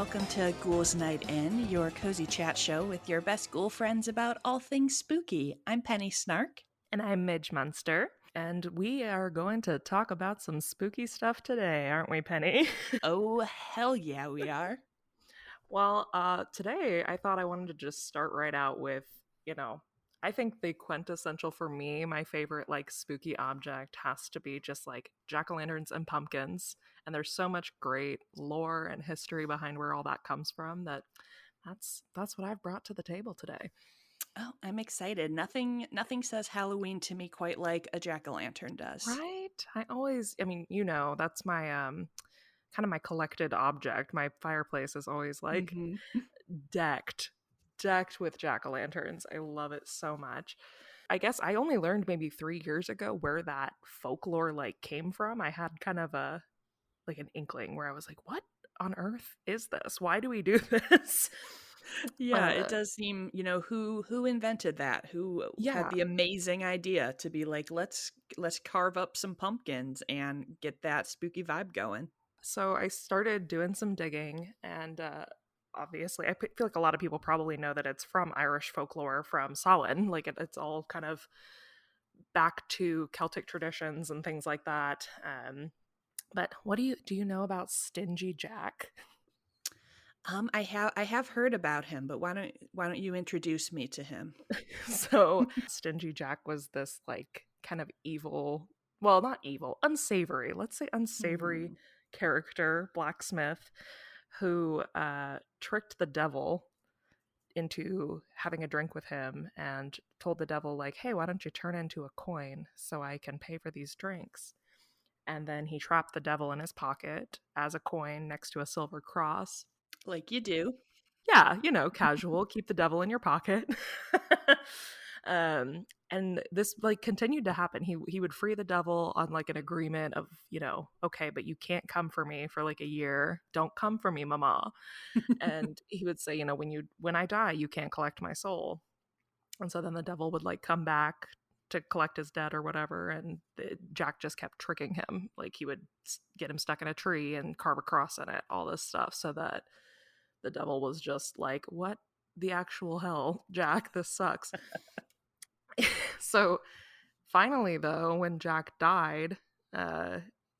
welcome to Ghouls Night In, your cozy chat show with your best ghoul friends about all things spooky. I'm Penny Snark. And I'm Midge Munster, and we are going to talk about some spooky stuff today, aren't we, Penny? Oh, hell yeah, we are. Well, today I thought I wanted to just start right out with, I think the quintessential for me, my favorite like spooky object has to be just like jack-o'-lanterns and pumpkins. And there's so much great lore and history behind where all that comes from that's what I've brought to the table today. Oh, I'm excited. Nothing says Halloween to me quite like a jack-o'-lantern does. Right? That's my kind of my collected object. My fireplace is always like decked with jack-o'-lanterns. I love it so much. I guess I only learned maybe 3 years ago where that folklore like came from. I had kind of a like an inkling where I was like, what on earth is this? Why do we do this? Yeah, it does seem, who invented that? Who had the amazing idea to be like, let's carve up some pumpkins and get that spooky vibe going. So I started doing some digging, and obviously I feel like a lot of people probably know that it's from Irish folklore from Samhain. Like it's all kind of back to Celtic traditions and things like that. But what do you know about Stingy Jack? I have heard about him, but why don't you introduce me to him? So Stingy Jack was this like kind of evil, well, not evil, unsavory, let's say unsavory character, blacksmith, who tricked the devil into having a drink with him and told the devil like, hey, why don't you turn into a coin so I can pay for these drinks? And then he trapped the devil in his pocket as a coin next to a silver cross. Like you do. Yeah, casual, keep the devil in your pocket. And this like continued to happen. He would free the devil on like an agreement of, okay, but you can't come for me for like a year. Don't come for me, mama. And he would say, when I die, you can't collect my soul. And so then the devil would like come back to collect his debt or whatever, and Jack just kept tricking him. Like he would get him stuck in a tree and carve a cross in it, all this stuff, so that the devil was just like, what the actual hell, Jack? This sucks. So finally, though, when Jack died,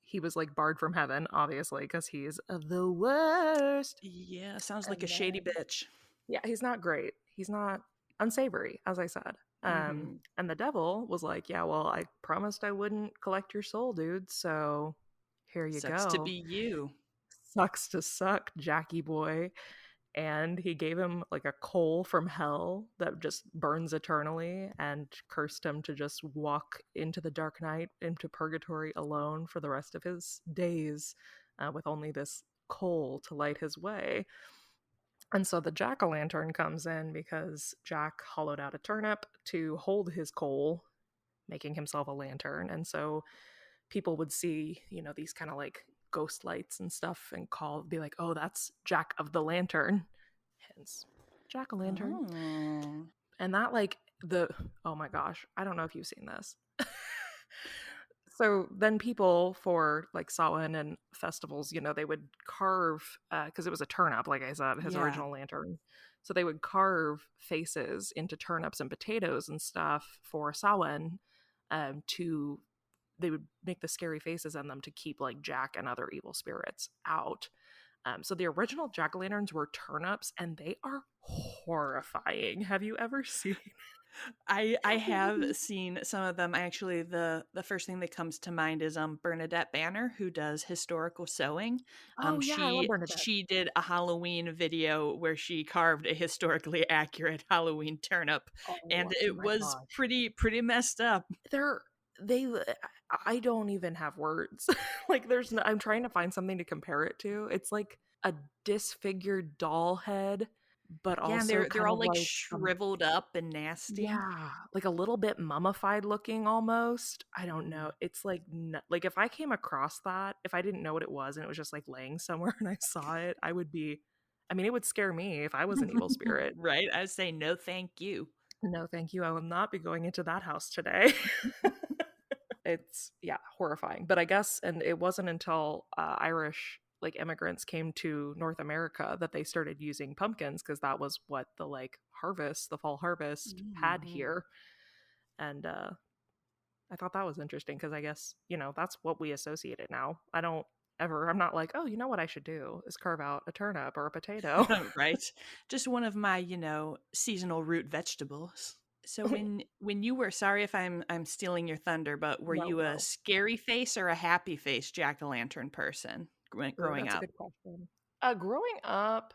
he was like barred from heaven, obviously, because he's the worst. Yeah, sounds like a shady bitch. Yeah, he's not great. He's not unsavory, as I said. And the devil was like, yeah, well, I promised I wouldn't collect your soul, dude. So here you Sucks go. to be you. Sucks to suck, Jackie boy. And he gave him like a coal from hell that just burns eternally, and cursed him to just walk into the dark night, into purgatory alone for the rest of his days, with only this coal to light his way. And so the jack-o'-lantern comes in because Jack hollowed out a turnip to hold his coal, making himself a lantern. And so people would see, these kind of like ghost lights and stuff and be like, oh, that's Jack of the Lantern. Hence, jack-o'-lantern. Oh. And that like oh my gosh, I don't know if you've seen this. So then people for like Samhain and festivals, they would carve, because it was a turnip, like I said, his original lantern. So they would carve faces into turnips and potatoes and stuff for Samhain, they would make the scary faces on them to keep like Jack and other evil spirits out. So the original jack-o'-lanterns were turnips, and they are horrifying. Have you ever seen? I have seen some of them. Actually, the first thing that comes to mind is Bernadette Banner, who does historical sewing. Oh yeah, I love Bernadette. She did a Halloween video where she carved a historically accurate Halloween turnip, and it was pretty messed up. I don't even have words. Like I'm trying to find something to compare it to. It's like a disfigured doll head, but also they're all like shriveled up and nasty. Yeah, like a little bit mummified looking almost. I don't know. It's like like if I came across that, if I didn't know what it was and it was just like laying somewhere and I saw it, it would scare me if I was an evil spirit. Right? I would say no thank you. No thank you. I will not be going into that house today. It's horrifying. But I guess, and it wasn't until Irish like immigrants came to North America that they started using pumpkins because that was what the like harvest, the fall harvest had Mm-hmm. here. And I thought that was interesting because I guess, you know, that's what we associate it now. I'm not like, oh, you know what I should do is carve out a turnip or a potato. Right. Just one of my, seasonal root vegetables. So when you were, sorry if I'm stealing your thunder, but were No, you a no. scary face or a happy face jack-o'-lantern person Ooh, growing that's a up? good question. Growing up,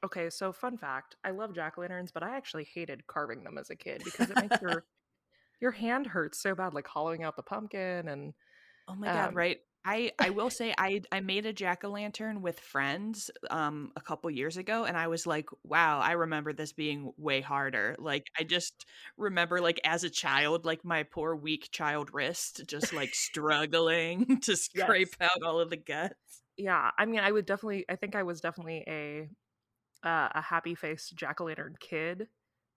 okay, so fun fact, I love jack-o'-lanterns, but I actually hated carving them as a kid because it makes your hand hurt so bad, like hollowing out the pumpkin and Oh my God, um right. I will say I made a jack-o'-lantern with friends a couple years ago, and I was like, wow, I remember this being way harder. Like I just remember like as a child, like my poor weak child wrist just like struggling to scrape yes. out all of the guts. Yeah, I mean, I think I was definitely a happy face jack-o'-lantern kid,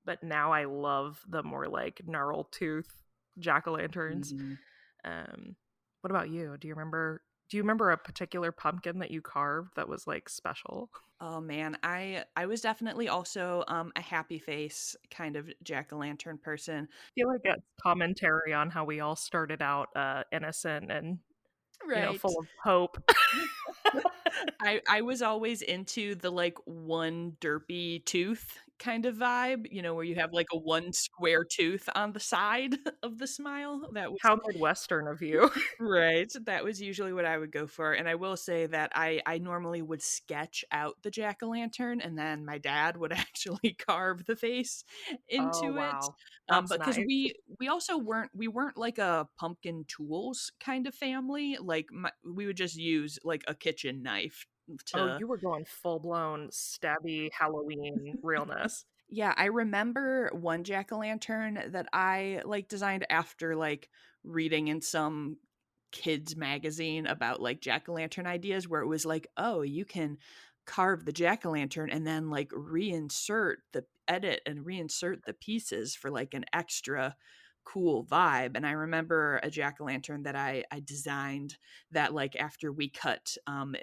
but now I love the more like gnarl tooth jack-o'-lanterns. Mhm. What about you? Do you remember a particular pumpkin that you carved that was like special? Oh man, I was definitely also a happy face kind of jack-o'-lantern person. I feel like it's commentary on how we all started out innocent and, you know, Right. full of hope. I was always into the, like, one derpy tooth kind of vibe, where you have, like, a one square tooth on the side of the smile. That was How Midwestern of you. right, that was usually what I would go for, and I will say that I normally would sketch out the jack-o'-lantern, and then my dad would actually carve the face Oh, into it, wow. That's but because nice. we also weren't like a pumpkin tools kind of family, like, we would just use, like, a kitchen knife Oh, to you were going full-blown stabby Halloween realness. yeah, I remember one jack-o'-lantern that I, like, designed after, like, reading in some kids magazine about, like, jack-o'-lantern ideas where it was like, "Oh, you can carve the jack-o'-lantern and then, like, reinsert the pieces for, like, an extra cool vibe," and I remember a jack-o'-lantern that I designed that, like, after we cut,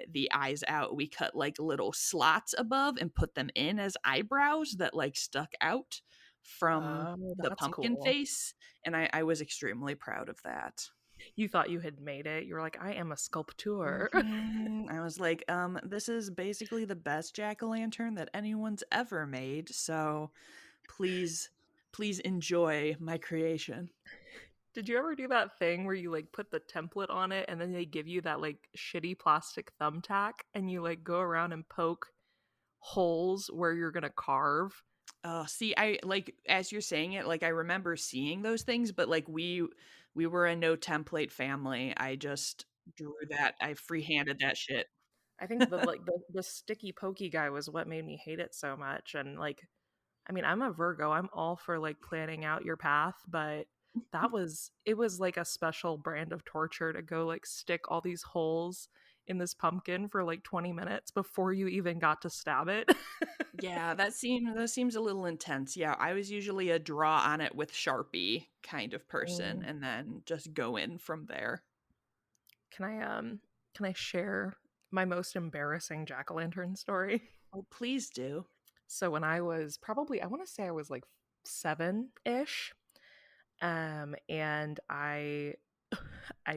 the eyes out, we cut, like, little slots above and put them in as eyebrows that, like, stuck out from Oh, the that's pumpkin cool. face, and I was extremely proud of that. You thought you had made it. You were like, "I am a sculptor." Mhm. I was like, this is basically the best jack-o'-lantern that anyone's ever made, so please, please enjoy my creation." Did you ever do that thing where you, like, put the template on it and then they give you that, like, shitty plastic thumbtack and you, like, go around and poke holes where you're gonna carve? Oh, see, I like as you're saying it, like I remember seeing those things, but like we were a no template family. I just drew that. I freehanded that shit. I think the sticky pokey guy was what made me hate it so much, and, like, I mean, I'm a Virgo, I'm all for, like, planning out your path, but it was like a special brand of torture to go, like, stick all these holes in this pumpkin for, like, 20 minutes before you even got to stab it. Yeah, that seems a little intense. Yeah, I was usually a draw on it with Sharpie kind of person Mm. and then just go in from there. Can I share my most embarrassing jack-o'-lantern story? Oh, please do. So when I was probably I wanna say I was, like, 7-ish, and I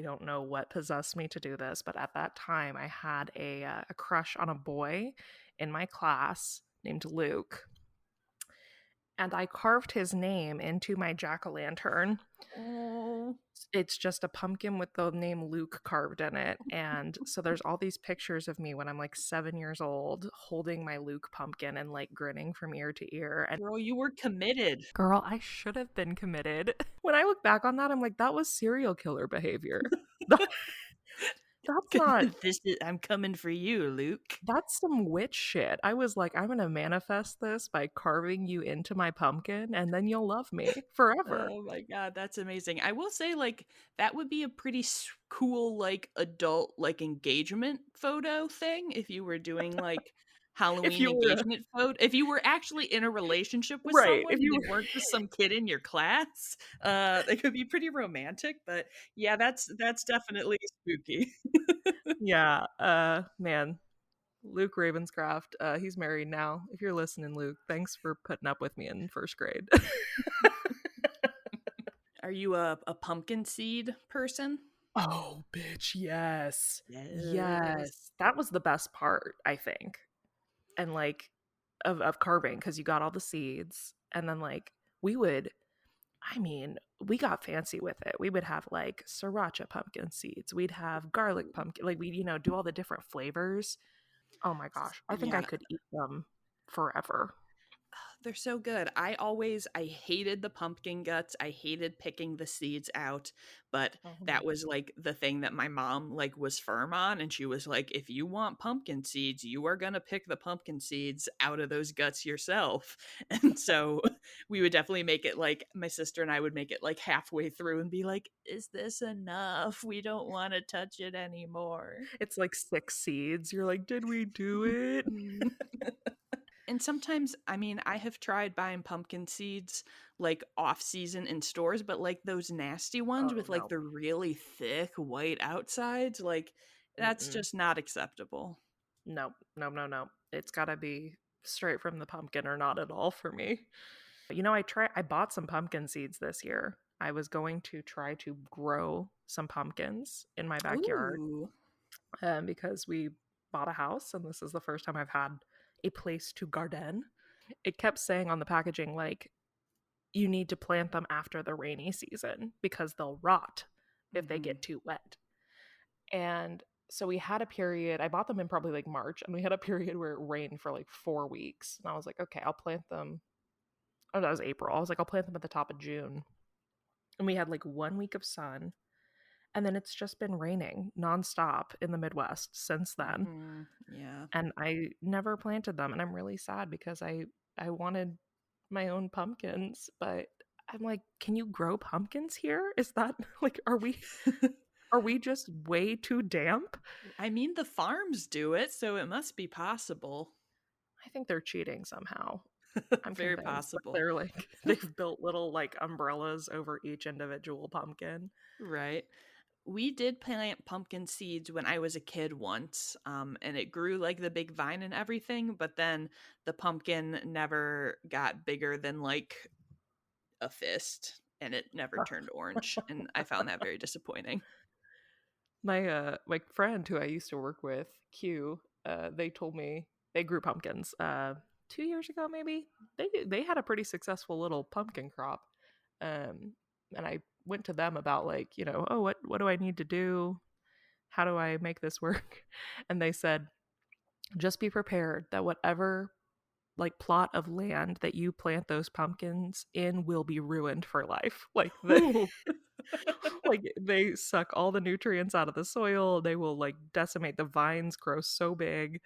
don't know what possessed me to do this, but at that time, I had a crush on a boy in my class named Luke, and I carved his name into my jack-o'-lantern. Oh. It's just a pumpkin with the name Luke carved in it, and so there's all these pictures of me when I'm, like, 7 years old holding my Luke pumpkin and, like, grinning from ear to ear, and Girl, you were committed. girl, I should have been committed. When I look back on that, I'm like, "That was serial killer behavior." That's not I'm coming for you, Luke. that's some witch shit. I was like, "I'm gonna manifest this by carving you into my pumpkin, and then you'll love me forever." Oh my god, that's amazing. I will say, like, that would be a pretty cool, like, adult, like, engagement photo thing if you were doing, like, if Halloween you were engagement photo. If you were actually in a relationship with right, someone if and you they were weren't just some kid in your class, they could be pretty romantic, but yeah, that's definitely spooky. yeah, man, Luke Ravenscraft, he's married now. If you're listening, Luke, thanks for putting up with me in 1st grade. Are you a pumpkin seed person? Oh, bitch, yes. Yes. Yes. That was the best part, I think. And like of carving because you got all the seeds and then like we would I mean, we got fancy with it. We would have like sriracha pumpkin seeds. We'd have garlic pumpkin. Like we, do all the different flavors. Oh my gosh. I think I Yeah, could eat them forever. they're so good. I hated the pumpkin guts. I hated picking the seeds out, but Mhm. that was like the thing that my mom like was firm on, and she was like, if you want pumpkin seeds, you are going to pick the pumpkin seeds out of those guts yourself. And so we would definitely make it like my sister and I would make it like halfway through and be like, is this enough? We don't want to touch it anymore. It's like 6 seeds. You're like, did we do it? And sometimes, I mean, I have tried buying pumpkin seeds like off season in stores, but like those nasty ones Oh with like no. the really thick white outsides, like that's Mm-mm. just not acceptable. No, no, no, no. It's got to be straight from the pumpkin or not at all for me. I bought some pumpkin seeds this year. I was going to try to grow some pumpkins in my backyard Ooh. because we bought a house and this is the first time I've had a place to garden. It kept saying on the packaging, like, you need to plant them after the rainy season because they'll rot if they Hmm. get too wet. And so we had a period, I bought them in probably like March, and we had a period where it rained for like 4 weeks. And I was like, okay, I'll plant them. Oh, that was April. I was like, I'll plant them at the top of June. And we had like 1 week of sun. And then it's just been raining nonstop in the Midwest since then. Hmm. Yeah. And I never planted them. And I'm really sad because I wanted my own pumpkins, but I'm like, can you grow pumpkins here? Is that like, are we just way too damp? I mean, the farms do it, so it must be possible. I think they're cheating somehow. I'm Very convinced that possible. they're like they've built little like umbrellas over each individual pumpkin. Right. We did plant pumpkin seeds when I was a kid once, and it grew like the big vine and everything, but then the pumpkin never got bigger than like a fist and it never turned orange. And I found that very disappointing. My friend who I used to work with, Q, they told me they grew pumpkins 2 years ago maybe. They had a pretty successful little pumpkin crop. And I went to them about like, oh, what do I need to do? How do I make this work? And they said, just be prepared that whatever like plot of land that you plant those pumpkins in will be ruined for life. Like Ooh. like they suck all the nutrients out of the soil. They will like decimate the vines, grow so big.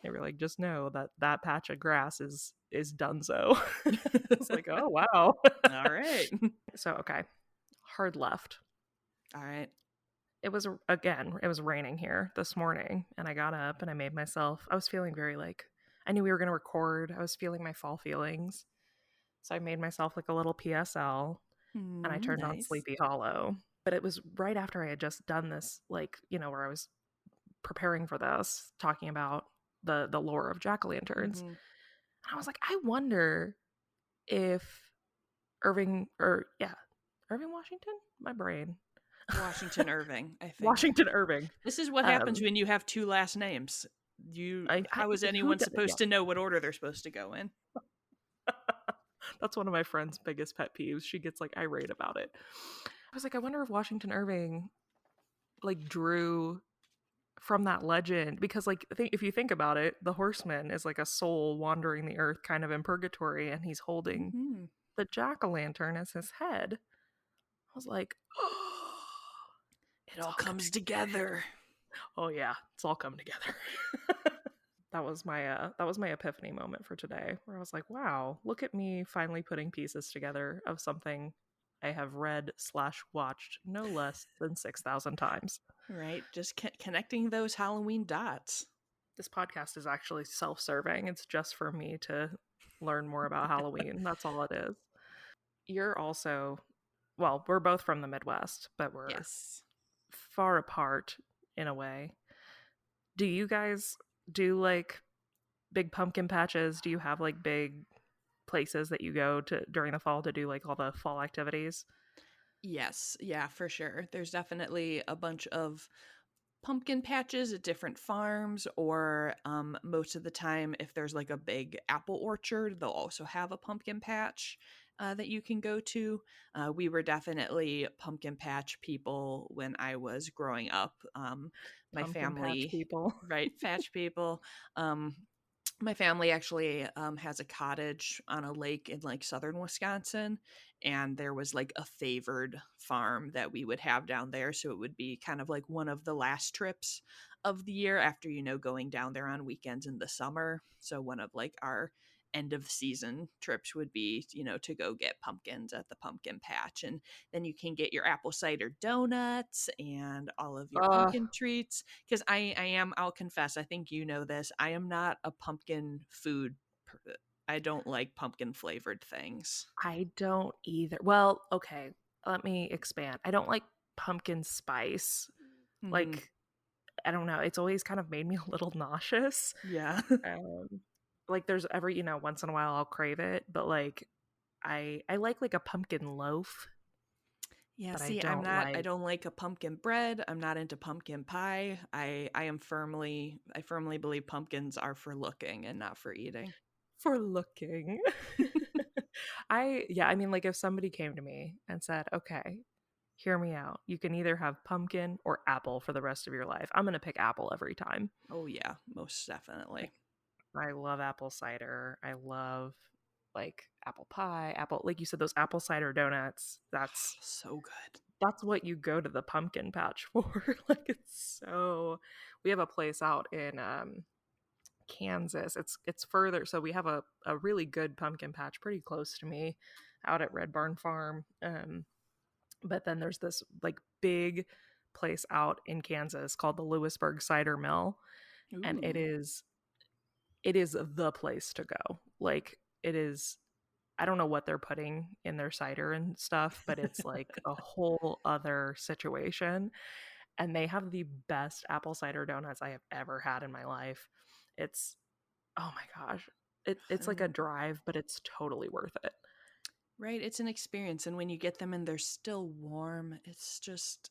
They were like, just know that that patch of grass is donezo. It's like, oh wow. All right. So okay, hard left. All right. It was raining here this morning, and I got up and I made myself. I was feeling very like I knew we were going to record. I was feeling my fall feelings, so I made myself like a little PSL, and I turned on Nice. Sleepy Hollow. But it was right after I had just done this, like where I was preparing for this, talking about the lore of jack o' lanterns, Hmm. and I was like, I wonder if Irving or yeah, Irving Washington, my brain, Washington Irving, I think. Washington Irving. This is what happens Um, when you have two last names. I How is who anyone does yeah. supposed to know what order they're supposed to go in? That's one of my friend's biggest pet peeves. She gets like irate about it. I was like, I wonder if Washington Irving like drew from that legend because like if you think about it, the horseman is like a soul wandering the earth kind of in purgatory and he's holding Hmm. the jack-o'-lantern as his head. I was like, oh, It it's all all comes coming. together. Oh yeah, it's all coming together. That was my epiphany moment for today where I was like, wow, look at me finally putting pieces together of something I have read/watched no less than 6,000 times. Right? Just connecting those Halloween dots. This podcast is actually self-serving. It's just for me to learn more about Halloween. That's all it is. You're also, well, we're both from the Midwest, but we're Yes. far apart in a way. Do you guys do like big pumpkin patches? Do you have like big places that you go to during the fall to do like all the fall activities? Yes. Yeah, for sure. There's definitely a bunch of pumpkin patches at different farms, or most of the time, if there's like a big apple orchard, they'll also have a pumpkin patch that you can go to. We were definitely pumpkin patch people when I was growing up. My Pumpkin patch family, people. right, patch people. Um, my family actually has a cottage on a lake in like southern Wisconsin, and there was like a favored farm that we would have down there, so it would be kind of like one of the last trips of the year after, going down there on weekends in the summer. So one of like our end of season trips would be, to go get pumpkins at the pumpkin patch, and then you can get your apple cider donuts and all of your Uh, pumpkin treats. Because I'll confess, I think you know this, I am not a pumpkin food I don't like pumpkin flavored things. I don't either. Well, okay, let me expand. I don't like pumpkin spice. Hmm. Like, I don't know. It's always kind of made me a little nauseous. Yeah. Um, like there's every, once in a while I'll crave it, but like I like a pumpkin loaf, Yeah, but I see, don't I like don't like a pumpkin bread. I'm not into pumpkin pie. I firmly believe pumpkins are for looking and not for eating. for looking. I mean like if somebody came to me and said, "Okay, hear me out. You can either have pumpkin or apple for the rest of your life." I'm going to pick apple every time. Oh yeah, most definitely. Like I love apple cider. I love like apple pie, apple like you said those apple cider donuts. So good. That's what you go to the pumpkin patch for. Like it's so we have a place out in Kansas. It's further, so we have a really good pumpkin patch pretty close to me out at Red Barn Farm. But then there's this like big place out in Kansas called the Lewisburg Cider Mill, and it Ooh. is it is the place to go. Like it is I don't know what they're putting in their cider and stuff, but it's like a whole other situation. And they have the best apple cider donuts I have ever had in my life. It's oh my gosh. It's like a drive, but it's totally worth it. Right, it's an experience, and when you get them and they're still warm, it's just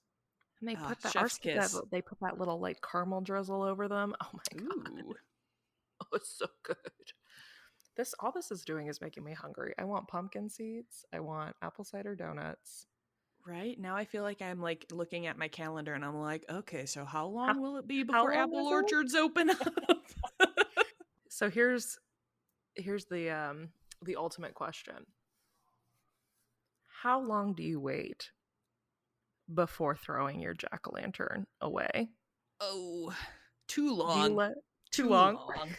And they put that chef's kiss. they put that little like caramel drizzle over them. Oh my god. Ooh. Oh, it's so good. This all this is doing is making me hungry. I want pumpkin seeds. I want apple cider donuts. Right? Now I feel like I'm like looking at my calendar and I'm like, okay, so how How long will it be how before long apple is it? orchards open up? So here's the ultimate question. How long do you wait before throwing your jack-o'-lantern away? Oh, too Do you long. let too Too long? long.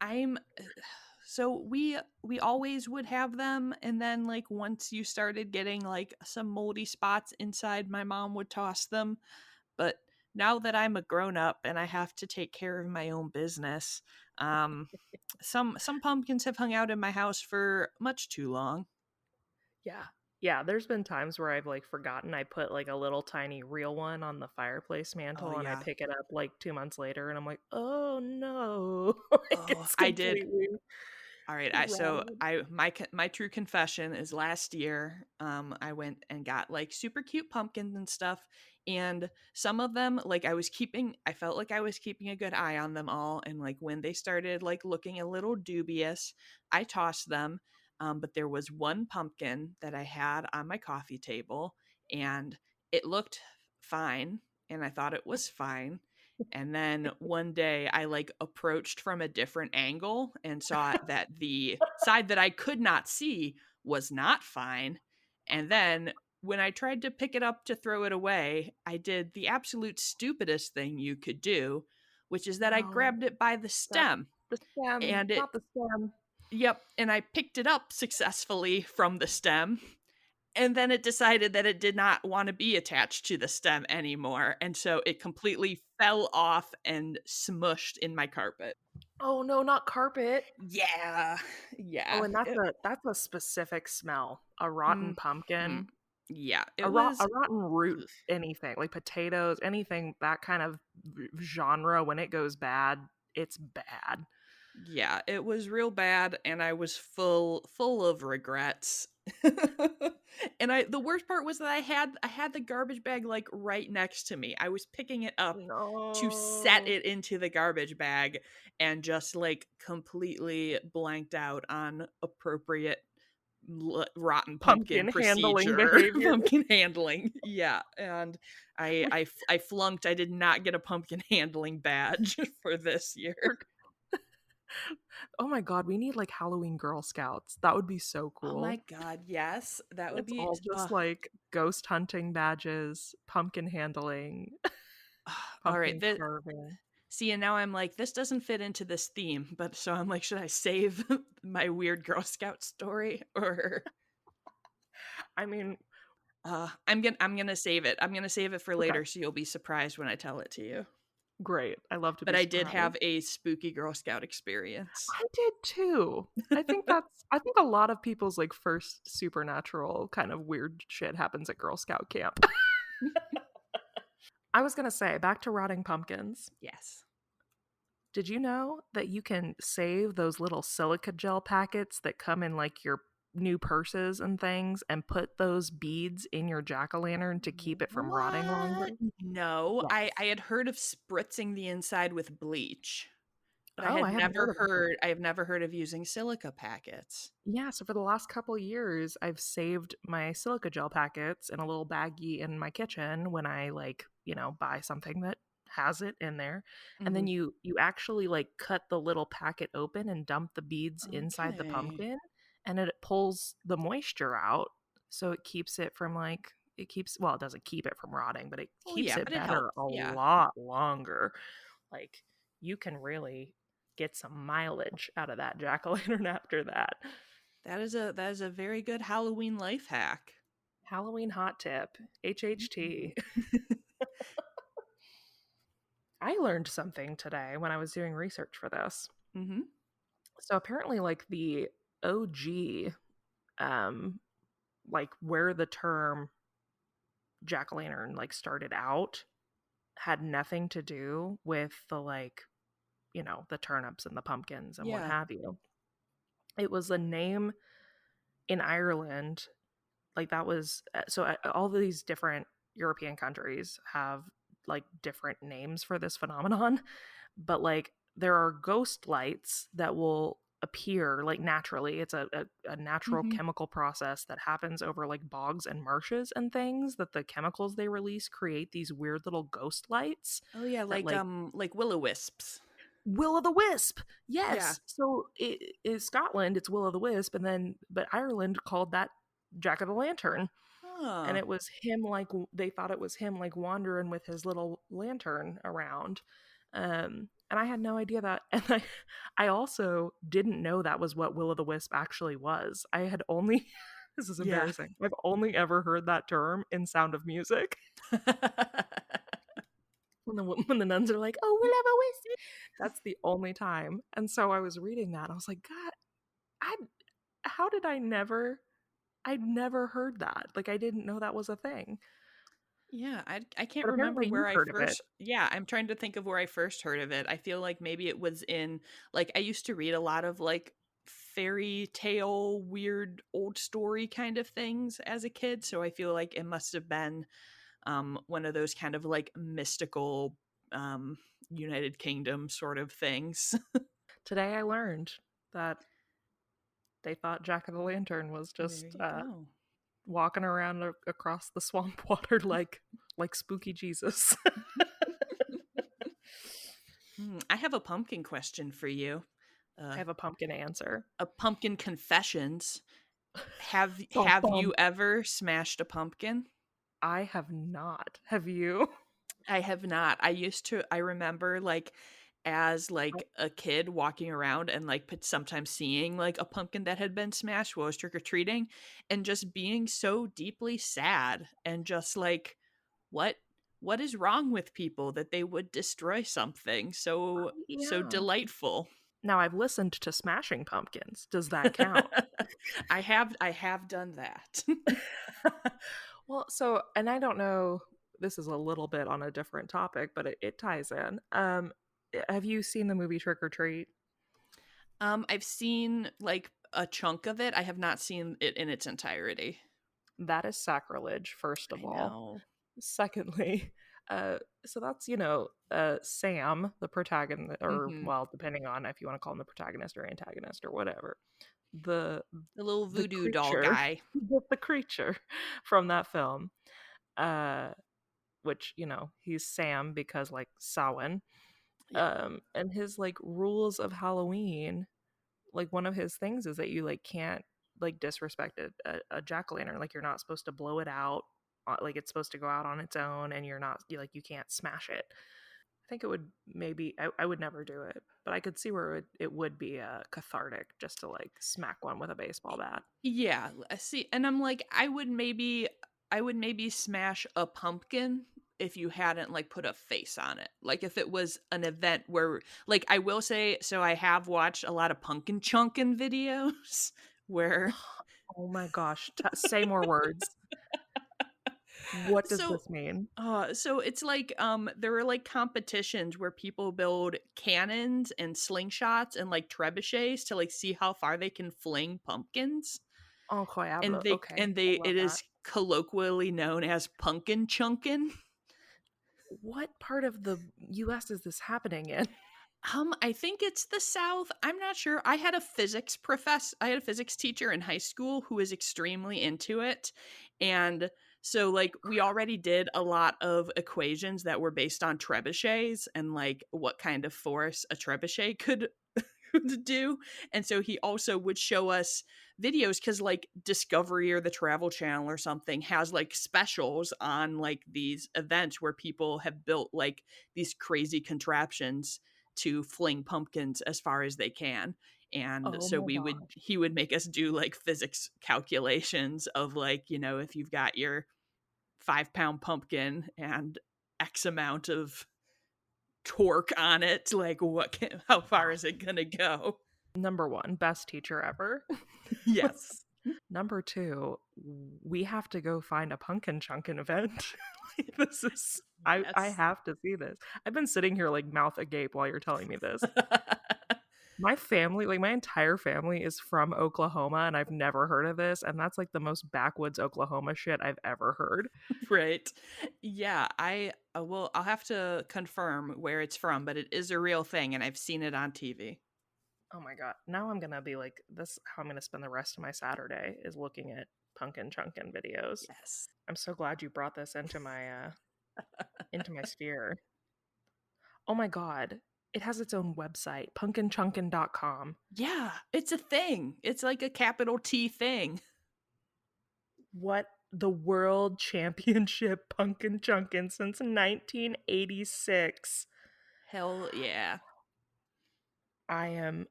I'm so we always would have them, and then like once you started getting like some moldy spots inside, my mom would toss them. But now that I'm a grown up and I have to take care of my own business, um some pumpkins have hung out in my house for much too long. Yeah. Yeah, there's been times where I've like forgotten I put like a little tiny real one on the fireplace Oh mantle and I yeah. pick it up like 2 months later and I'm like, "Oh no." Like Oh, it's I did. completely All right, rotted. my true confession is last year, I went and got like super cute pumpkins and stuff, and some of them like I felt like I was keeping a good eye on them all, and like when they started like looking a little dubious, I tossed them. But there was one pumpkin that I had on my coffee table, and it looked fine, and I thought it was fine. And then one day I like approached from a different angle and saw that the side that I could not see was not fine. And then when I tried to pick it up to throw it away, I did the absolute stupidest thing you could do, which is that I No. grabbed it by the That stem, the stem, and it, not the stem. yep, and I picked it up successfully from the stem, and then it decided that it did not want to be attached to the stem anymore, and so it completely fell off and smushed in my carpet. Oh no, not carpet. Yeah. Oh, Yeah. and that's a specific smell. A rotten Mhm. pumpkin, Yeah, a it was rotten root, ugh. anything like potatoes, anything that kind of genre. When it goes bad, it's bad. Yeah, it was real bad and I was full of regrets. And the worst part was that I had the garbage bag like right next to me. I was picking it up to set No. it into the garbage bag and just like completely blanked out on appropriate rotten pumpkin Pumpkin handling procedure. behavior. Pumpkin handling. Yeah, and I flunked. I did not get a pumpkin handling badge for this year. Oh my god, we need like Halloween Girl Scouts. That would be so Oh my cool. god, yes. That would It's be all just like ghost hunting badges, pumpkin handling, all right. pumpkin carving. See, and now I'm like, this doesn't fit into this theme, but so I'm like, should I save my weird Girl Scout story or I mean, I'm gonna save it. I'm gonna save it for okay, later so you'll be surprised when I tell it to you. great. I love to But be I did surprised. have a spooky Girl Scout experience. I did too. I think a lot of people's like first supernatural kind of weird shit happens at Girl Scout camp. I was going to say, back to rotting pumpkins. Yes. Did you know that you can save those little silica gel packets that come in like your new purses and things and put those beads in your jack-o'-lantern to keep it from rotting What? longer? No, I Yes. I had heard of spritzing the inside with bleach, but Oh, I haven't heard about that. I have never heard of using silica packets. Yeah, so for the last couple years, I've saved my silica gel packets in a little baggie in my kitchen when I like, buy something that has it in there. And then Mhm. you actually like cut the little packet open and dump the beads inside the Okay. pumpkin, and it pulls the moisture out, so it keeps it from like it keeps well, it doesn't keep it from rotting, but it Well, keeps yeah, it but it better helps. a Yeah. lot longer. Like you can really get some mileage out of that jack-o'-lantern after that. That is a very good Halloween life hack. Halloween hot tip, Mhm. HHT. I learned something today when I was doing research for this. Mhm. So apparently like the OG um like where the term jack-o'-lantern like started out had nothing to do with the like, the turnips and the pumpkins and what Yeah. have you. It was a name in Ireland. Like that was all these different European countries have like different names for this phenomenon, but like there are ghost lights that will appear like naturally. It's a natural Mhm. chemical process that happens over like bogs and marshes and things, that the chemicals they release create these weird little ghost lights Oh yeah, that like like will-o'-wisps. will o' the wisp. Yeah. Yes. So in Scotland it's will o' the wisp, and then but Ireland called that jack o' the lantern, and Huh. it was him like they thought it was him like wandering with his little lantern around. And I had no idea that. And I also didn't know that was what will o' the wisp actually was. I had only this is Yeah. embarrassing, I've only ever heard that term in Sound of Music. When the nuns are like, oh, will o' the wisp, that's the only time. And so I was reading that, I was like, god, I how did I'd never heard that. Like I didn't know that was a thing. Yeah, I can't But remember apparently where you've I heard of it. first yeah, I'm trying to think of where I first heard of it. I feel like maybe it was in like I used to read a lot of like fairy tale weird old story kind of things as a kid, so I feel like it must have been one of those kind of like mystical um United Kingdom sort of things. Today I learned that they thought Jack of the Lantern was There just you go. walking around across the swamp water like spooky Jesus. I have a pumpkin question for you. I Uh, have a pumpkin answer. a pumpkin confessions. Have Bum, have bum. you ever smashed a pumpkin? I have not. Have you? I have not. I remember like as like a kid walking around and like sometimes seeing like a pumpkin that had been smashed while I was trick or treating and just being so deeply sad and just like what what is wrong with people that they would destroy something so Yeah. delightful? Now I've listened to Smashing Pumpkins. Does that count? I have done that. Well, so, and I don't know, this is a little bit on a different topic, but it ties in. Have you seen the movie Trick or Treat? I've seen like a chunk of it. I have not seen it in its entirety. That is sacrilege, first of I all. know. Secondly, so that's, Sam, the protagonist, or, Hmm. well, depending on if you want to call him the protagonist or antagonist or whatever. The The little the voodoo doll creature, guy. the creature from that film, uh, which, he's Sam because, like, Samhain. Yep. And his, like, rules of Halloween, like, one of his things is that you, like, can't, like, disrespect a jack-o'-lantern. Like, you're not supposed to blow it out. Like, it's supposed to go out on its own, and you can't smash it. I think it would maybe, I would never do it, but I could see where it would be cathartic just to, like, smack one with a baseball bat. Yeah, see, and I'm like, I would maybe smash a pumpkin if you hadn't like put a face on it. Like if it was an event where like I will say, so I have watched a lot of Punkin Chunkin videos where Oh my gosh, say more words. What does so this mean? so it's like there are like competitions where people build cannons and slingshots and like trebuchets to like see how far they can fling pumpkins. Incroyable. And they Okay, and I they love it that. is colloquially known as Punkin Chunkin. What part of the US is this happening in? I think it's the South. I'm not sure. I had a physics teacher in high school who was extremely into it. And so like we already did a lot of equations that were based on trebuchets and like what kind of force a trebuchet could to do. And so he also would show us videos because like Discovery or the Travel Channel or something has like specials on like these events where people have built like these crazy contraptions to fling pumpkins as far as they can. And Oh so my gosh. he would make us do like physics calculations of like, if you've got your 5 pound pumpkin and X amount of torque on it, like how far is it gonna go? Number one, best teacher ever. Yes. Number two, we have to go find a Punkin Chunkin event. Like, this is, I Yes. have to see this. I've been sitting here like mouth agape while you're telling me this. My family, like my entire family is from Oklahoma, and I've never heard of this, and that's like the most backwoods Oklahoma shit I've ever heard. Right. Yeah, I'll have to confirm where it's from, but it is a real thing and I've seen it on TV. Oh my god. Now I'm gonna be like, this how I'm gonna spend the rest of my Saturday is looking at Punkin Chunkin videos. Yes. I'm so glad you brought this into my sphere. Oh my god. It has its own website, punkinchunkin.com. Yeah, it's a thing. It's like a capital T thing. What, the world championship Punkin Chunkin since 1986. Hell yeah. I am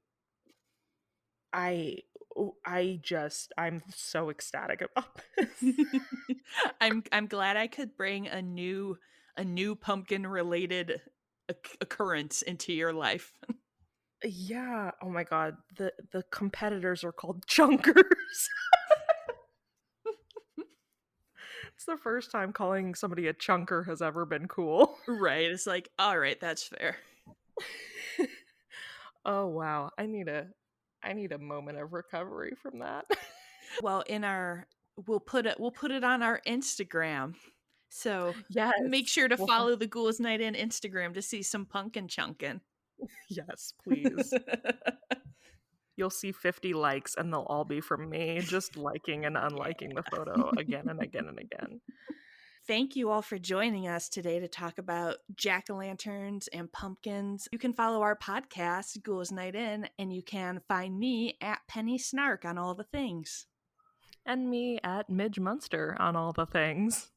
I I'm so ecstatic about this. I'm glad I could bring a new pumpkin related occurrence into your life. Yeah. Oh my god. The competitors are called chunkers. It's the first time calling somebody a chunker has ever been cool. Right. It's like, all right, that's fair. Oh wow. I need a moment of recovery from that. Well, we'll put it on our Instagram. So make Yes. sure to Well, follow the Ghouls Night In Instagram to see some Punkin Chunkin. yes, please. You'll see 50 likes and they'll all be from me just liking and Yeah. unliking the photo again and again and again. Thank you all for joining us today to talk about jack-o'-lanterns and pumpkins. You can follow our podcast, Ghouls Night In, and you can find me at Penny Snark on all the things. And me at Midge Munster on all the things.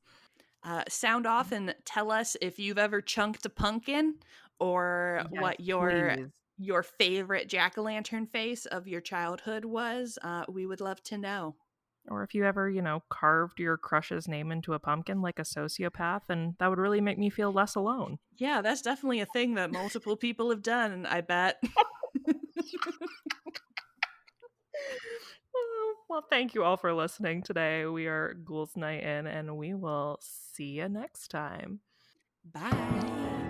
Sound off and tell us if you've ever chunked a pumpkin or Yes, what your please. favorite jack-o'-lantern face of your childhood was. We would love to know. Or if you ever, carved your crush's name into a pumpkin like a sociopath, and that would really make me feel less alone. Yeah, that's definitely a thing that multiple people have done, I bet. Well, thank you all for listening today. We are Ghouls Night In, and we will see you next time. Bye.